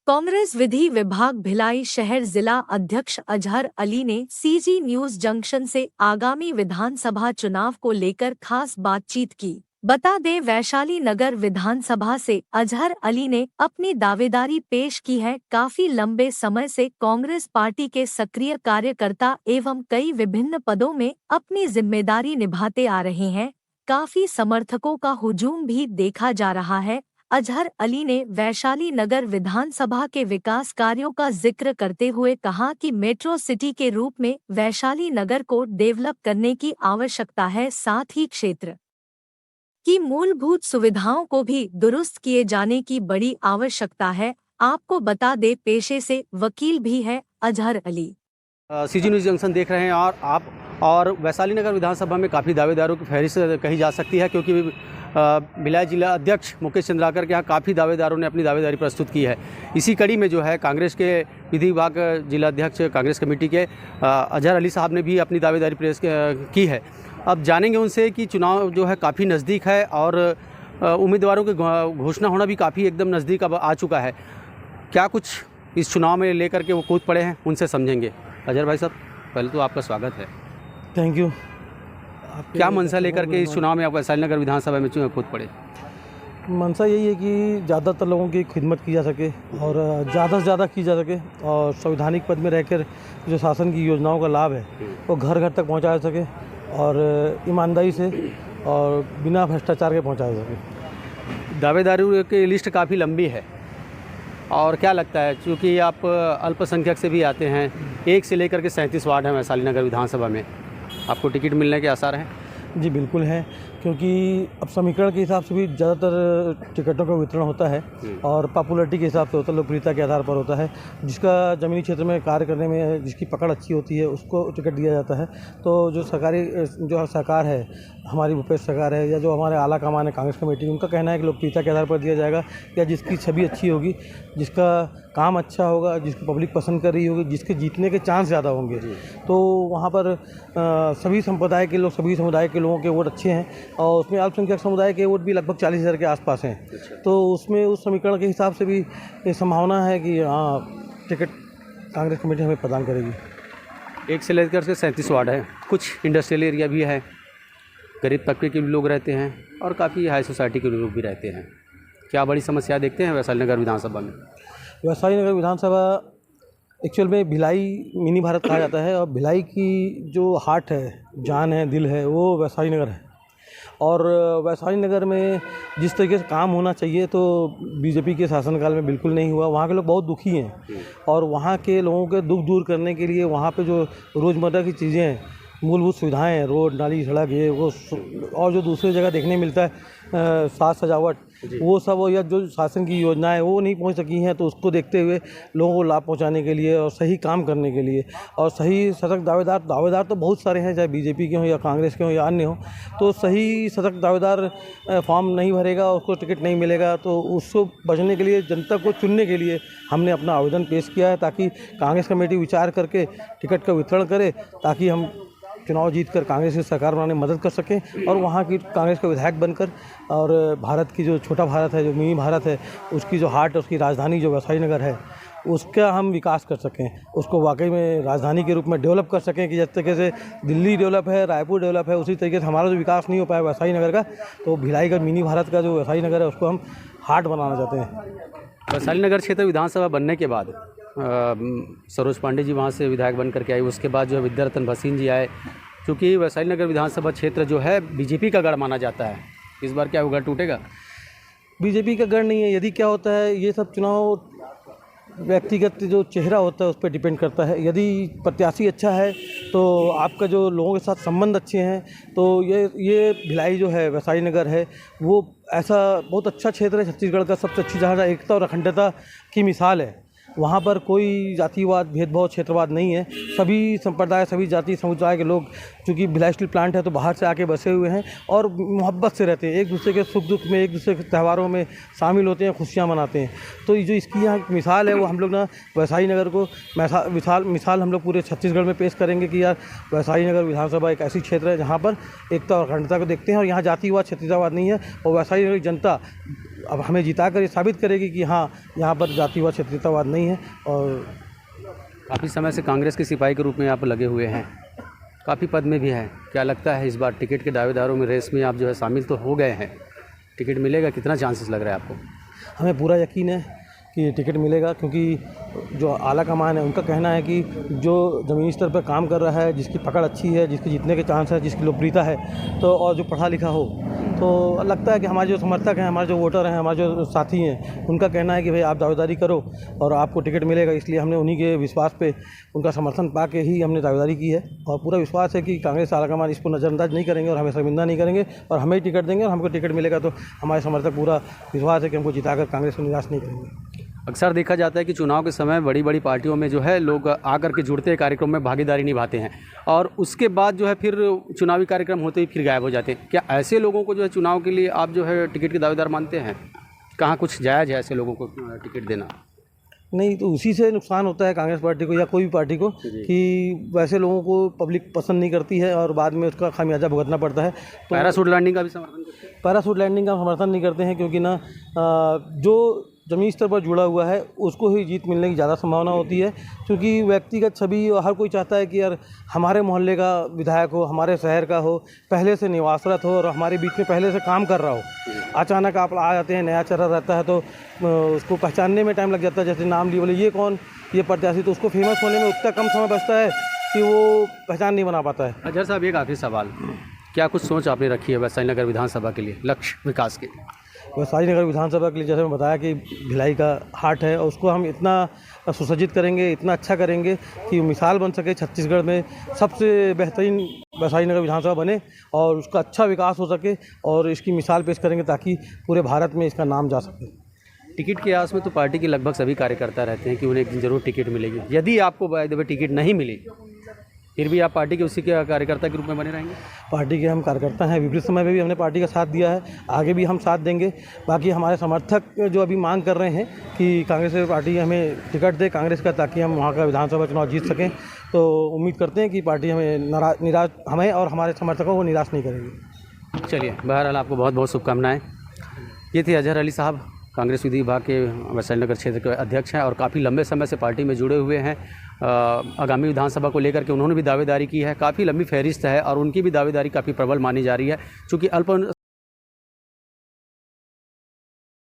कांग्रेस विधि विभाग भिलाई शहर जिला अध्यक्ष अजहर अली ने सीजी न्यूज जंक्शन से आगामी विधानसभा चुनाव को लेकर खास बातचीत की। बता दें, वैशाली नगर विधानसभा से अजहर अली ने अपनी दावेदारी पेश की है। काफी लंबे समय से कांग्रेस पार्टी के सक्रिय कार्यकर्ता एवं कई विभिन्न पदों में अपनी जिम्मेदारी निभाते आ रहे हैं। काफी समर्थकों का हुजूम भी देखा जा रहा है। अजहर अली ने वैशाली नगर विधानसभा के विकास कार्यों का जिक्र करते हुए कहा कि मेट्रो सिटी के रूप में वैशाली नगर को डेवलप करने की आवश्यकता है। साथ ही क्षेत्र की मूलभूत सुविधाओं को भी दुरुस्त किए जाने की बड़ी आवश्यकता है। आपको बता दे, पेशे से वकील भी है Azhar Ali. CG news junction देख रहे हैं और वैशाली नगर विधानसभा में काफ़ी दावेदारों की फहरिस्त कही जा सकती है, क्योंकि भिलाई जिला अध्यक्ष मुकेश चंद्राकर के यहाँ काफ़ी दावेदारों ने अपनी दावेदारी प्रस्तुत की है। इसी कड़ी में जो है कांग्रेस के विधि विभाग जिला अध्यक्ष कांग्रेस कमेटी के अजहर अली साहब ने भी अपनी दावेदारी पेश की है। अब जानेंगे उनसे कि चुनाव जो है काफ़ी नज़दीक है और उम्मीदवारों की घोषणा होना भी काफ़ी एकदम नज़दीक अब आ चुका है। क्या कुछ इस चुनाव में लेकर के वो कूद पड़े हैं, उनसे समझेंगे। अजहर भाई साहब, पहले तो आपका स्वागत है। Thank you. क्या मंशा लेकर के इस चुनाव में आप वैशाली नगर विधानसभा में कूद पड़े? मंशा यही है कि ज़्यादातर लोगों की खिदमत की जा सके और ज़्यादा से ज़्यादा की जा सके और संवैधानिक पद में रहकर जो शासन की योजनाओं का लाभ है वो घर घर तक पहुंचाया सके और ईमानदारी से और बिना भ्रष्टाचार के पहुंचाया सके। दावेदारों की लिस्ट काफ़ी लंबी है और क्या लगता है, चूँकि आप अल्पसंख्यक से भी आते हैं, 1 से लेकर के 37 वार्ड हैं वैशाली नगर विधानसभा में, आपको टिकट मिलने के आसार हैं? जी बिल्कुल है, क्योंकि अब समीकरण के हिसाब से भी ज़्यादातर टिकटों का वितरण होता है और पॉपुलरिटी के हिसाब से होता है, लोकप्रियता के आधार पर होता है। जिसका ज़मीनी क्षेत्र में कार्य करने में जिसकी पकड़ अच्छी होती है उसको टिकट दिया जाता है। तो जो सरकार है, हमारी भूपेश सरकार है या जो हमारे आला कमान है कांग्रेस कमेटी, उनका कहना है कि लोकप्रियता के आधार पर दिया जाएगा या जिसकी छवि अच्छी होगी, जिसका काम अच्छा होगा, जिसको पब्लिक पसंद कर रही होगी, जिसके जीतने के चांस ज़्यादा होंगे, तो वहाँ पर सभी संप्रदाय के लोग, सभी समुदाय के लोगों के वोट अच्छे हैं और उसमें अल्पसंख्यक समुदाय के वोट भी लगभग 40,000 के आसपास हैं। तो उसमें उस समीकरण के हिसाब से भी ये संभावना है कि हाँ, टिकट कांग्रेस कमेटी हमें प्रदान करेगी। 1 से लेकर के 37 वार्ड है, कुछ इंडस्ट्रियल एरिया भी है, गरीब तबके के भी लोग रहते हैं और काफ़ी हाई सोसाइटी के लोग भी रहते हैं। क्या बड़ी समस्या देखते हैं वैशाली नगर विधानसभा में? वैशाली नगर विधानसभा एक्चुअल में भिलाई मिनी भारत कहा जाता है और भिलाई की जो हार्ट है, जान है, दिल है, वो वैशाली नगर है। और वैशाली नगर में जिस तरीके से काम होना चाहिए तो बीजेपी के शासनकाल में बिल्कुल नहीं हुआ। वहाँ के लोग बहुत दुखी हैं और वहाँ के लोगों के दुख दूर करने के लिए वहाँ पे जो रोज़मर्रा की चीज़ें हैं, मूलभूत सुविधाएं हैं, रोड, नाली, सड़क, ये वो और जो दूसरी जगह देखने मिलता है साज सजावट, वो सब या जो शासन की योजनाएं वो नहीं पहुंच सकी हैं, तो उसको देखते हुए लोगों को लाभ पहुंचाने के लिए और सही काम करने के लिए और सही सशक्त दावेदार तो बहुत सारे हैं, चाहे बीजेपी के हों या कांग्रेस के हों या अन्य हों, तो सही सशक्त दावेदार फॉर्म नहीं भरेगा, उसको टिकट नहीं मिलेगा, तो उसको बचने के लिए, जनता को चुनने के लिए हमने अपना आवेदन पेश किया है, ताकि कांग्रेस कमेटी विचार करके टिकट का वितरण करे, ताकि हम चुनाव जीतकर कांग्रेस की सरकार बनाने में मदद कर सकें और वहाँ की कांग्रेस का विधायक बनकर और भारत की जो छोटा भारत है, जो मिनी भारत है, उसकी जो हार्ट है, उसकी राजधानी जो वैशाली नगर है, उसका हम विकास कर सकें, उसको वाकई में राजधानी के रूप में डेवलप कर सकें कि जिस तरीके से दिल्ली डेवलप है, रायपुर डेवलप है, उसी तरीके से हमारा जो विकास नहीं हो पाया वैशाली नगर का, तो भिलाई का मिनी भारत का जो वैशाली नगर है उसको हम हार्ट बनाना चाहते हैं। वैशाली नगर क्षेत्र विधानसभा बनने के बाद सरोज पांडे जी वहाँ से विधायक बन करके आए, उसके बाद जो है विद्यारतन भसीन जी आए। क्योंकि वैशाली नगर विधानसभा क्षेत्र जो है बीजेपी का गढ़ माना जाता है, इस बार क्या वो गढ़ टूटेगा? बीजेपी का गढ़ नहीं है। यदि क्या होता है, ये सब चुनाव व्यक्तिगत जो चेहरा होता है उस पर डिपेंड करता है। यदि प्रत्याशी अच्छा है तो आपका जो लोगों के साथ संबंध अच्छे हैं, तो ये भिलाई जो है, वैशाली नगर है, वो ऐसा बहुत अच्छा क्षेत्र है, छत्तीसगढ़ का सबसे अच्छी, जहाँ एकता और अखंडता की मिसाल है। वहाँ पर कोई जातिवाद, भेदभाव, क्षेत्रवाद नहीं है। सभी संप्रदाय, सभी जाति समुदाय के लोग, चूँकि भिलाई स्टील प्लांट है तो बाहर से आके बसे हुए हैं और मोहब्बत से रहते हैं, एक दूसरे के सुख दुख में, एक दूसरे के त्योहारों में शामिल होते हैं, खुशियाँ मनाते हैं। तो ये जो इसकी यहाँ मिसाल है, वो हम लोग ना वैशाली नगर को मिसाल हम लोग पूरे छत्तीसगढ़ में पेश करेंगे कि यार वैशाली नगर विधानसभा एक ऐसी क्षेत्र है जहाँ पर एकता और अखंडता को देखते हैं और यहाँ जातिवाद, क्षेत्रीयवाद नहीं है। और वैशाली नगर की जनता अब हमें जिता कर ये साबित करेगी कि हाँ, यहाँ पर जातिवाद क्षेत्रीयतावाद नहीं है। और काफ़ी समय से कांग्रेस के सिपाही के रूप में आप लगे हुए हैं, काफ़ी पद में भी हैं, क्या लगता है इस बार टिकट के दावेदारों में रेस में आप जो है शामिल तो हो गए हैं, टिकट मिलेगा, कितना चांसेस लग रहा है आपको? हमें पूरा यकीन है कि टिकट मिलेगा, क्योंकि जो आला कमान है उनका कहना है कि जो ज़मीनी स्तर पर काम कर रहा है, जिसकी पकड़ अच्छी है, जिसके जीतने के चांस है, जिसकी लोकप्रियता है, तो और जो पढ़ा लिखा हो, तो लगता है कि हमारे जो समर्थक हैं, हमारे जो वोटर हैं, हमारे जो साथी हैं, उनका कहना है कि भाई आप दावेदारी करो और आपको टिकट मिलेगा। इसलिए हमने उन्हीं के विश्वास पे, उनका समर्थन पा के ही हमने दावेदारी की है और पूरा विश्वास है कि कांग्रेस आला कमान इसको नज़रअंदाज नहीं करेंगे और हमें शर्मिंदा नहीं करेंगे और हमें ही टिकट देंगे। और हमको टिकट मिलेगा तो हमारे समर्थक पूरा विश्वास है कि हमको जिताकर कांग्रेस को निराश नहीं करेंगे। अक्सर देखा जाता है कि चुनाव के समय बड़ी बड़ी पार्टियों में जो है लोग आकर के जुड़ते हैं, कार्यक्रम में भागीदारी निभाते हैं और उसके बाद जो है फिर चुनावी कार्यक्रम होते ही फिर गायब हो जाते हैं। क्या ऐसे लोगों को जो है चुनाव के लिए आप जो है टिकट के दावेदार मानते हैं? कहाँ कुछ जायज़ है ऐसे लोगों को टिकट देना? नहीं, तो उसी से नुकसान होता है कांग्रेस पार्टी को या कोई भी पार्टी को कि वैसे लोगों को पब्लिक पसंद नहीं करती है और बाद में उसका खामियाजा भुगतना पड़ता है। तो पैराशूट लैंडिंग का भी समर्थन करते हैं? पैराशूट लैंडिंग का समर्थन नहीं करते हैं, क्योंकि ना जो ज़मीनी स्तर पर जुड़ा हुआ है उसको ही जीत मिलने की ज़्यादा संभावना होती है, क्योंकि व्यक्तिगत छवि हर कोई चाहता है कि यार हमारे मोहल्ले का विधायक हो, हमारे शहर का हो, पहले से निवासरत हो और हमारे बीच में पहले से काम कर रहा हो। अचानक आप आ जाते हैं, नया चेहरा रहता है तो उसको पहचानने में टाइम लग जाता है। जैसे नाम लिए बोले ये कौन, ये प्रत्याशी, तो उसको फेमस होने में उतना कम समय बचता है कि वो पहचान नहीं बना पाता है। अजहर साहब, एक आखिरी सवाल, क्या कुछ सोच आपने रखी है वैशाली नगर विधानसभा के लिए, लक्ष्य विकास के? वैशाली नगर विधानसभा के लिए जैसे मैं बताया कि भिलाई का हाट है और उसको हम इतना सुसज्जित करेंगे, इतना अच्छा करेंगे कि मिसाल बन सके, छत्तीसगढ़ में सबसे बेहतरीन वैशाली नगर विधानसभा बने और उसका अच्छा विकास हो सके और इसकी मिसाल पेश करेंगे ताकि पूरे भारत में इसका नाम जा सके। टिकट के आस में तो पार्टी के लगभग सभी कार्यकर्ता रहते हैं कि उन्हें एक दिन जरूर टिकट मिलेगी। यदि आपको बाय द वे टिकट नहीं मिली फिर भी आप पार्टी के उसी के कार्यकर्ता के रूप में बने रहेंगे? पार्टी के हम कार्यकर्ता हैं, विपरीत समय में भी हमने पार्टी का साथ दिया है, आगे भी हम साथ देंगे। बाकी हमारे समर्थक जो अभी मांग कर रहे हैं कि कांग्रेस पार्टी हमें टिकट दे कांग्रेस का, ताकि हम वहाँ का विधानसभा चुनाव जीत सकें, तो उम्मीद करते हैं कि पार्टी हमें निराश, हमें और हमारे समर्थकों को निराश नहीं करेगी। चलिए, बहरहाल आपको बहुत बहुत शुभकामनाएँ। ये थे अजहर अली साहब, कांग्रेस विधि विभाग के वैशाली नगर क्षेत्र के अध्यक्ष हैं और काफ़ी लंबे समय से पार्टी में जुड़े हुए हैं। आगामी विधानसभा को लेकर के उन्होंने भी दावेदारी की है, काफ़ी लंबी फहरिस्त है और उनकी भी दावेदारी काफ़ी प्रबल मानी जा रही है। चूँकि अल्प